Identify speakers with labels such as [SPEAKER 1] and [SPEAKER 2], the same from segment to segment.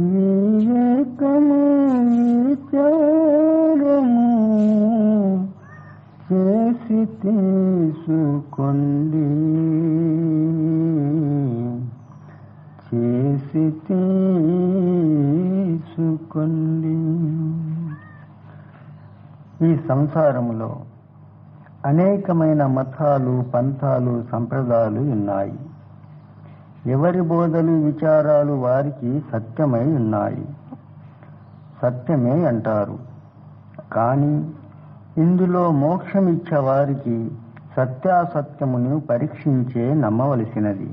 [SPEAKER 1] వివేకము విచారము చేసి తీసుకోండి, చేసి తీసుకోండి. ఈ సంసారములో అనేకమైన మతాలు, పంథాలు, సంప్రదాయాలు ఉన్నాయి. ఎవరి బోధలు, విచారాలు వారికి సత్యమై ఉన్నాయి, సత్యమే అంటారు. కానీ ఇందులో మోక్షమిచ్చే వారికి సత్యాసత్యమును పరీక్షించే నమ్మవలసినది.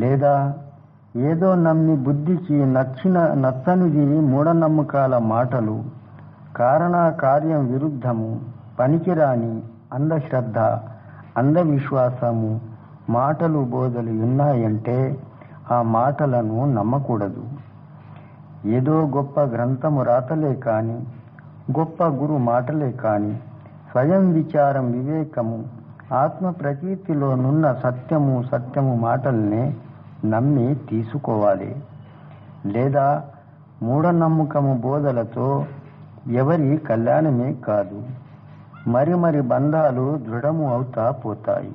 [SPEAKER 1] లేదా ఏదో నమ్మి బుద్ధికి నచ్చనిది మూఢనమ్మకాల మాటలు, కారణాకార్యం విరుద్ధము, పనికిరాని అంధశ్రద్ధ, అంధవిశ్వాసము మాటలు, బోధలు ఉన్నాయంటే ఆ మాటలను నమ్మకూడదు. ఏదో గొప్ప గ్రంథము రాతలే కాని, గొప్ప గురు మాటలే కాని, స్వయం విచారం, వివేకము, ఆత్మ ప్రతీతిలోనున్న సత్యము మాటల్నే నమ్మి తీసుకోవాలి. లేదా మూఢనమ్మకము బోధలతో ఎవరి కళ్యాణమే కాదు, మరి బంధాలు దృఢము అవుతా పోతాయి.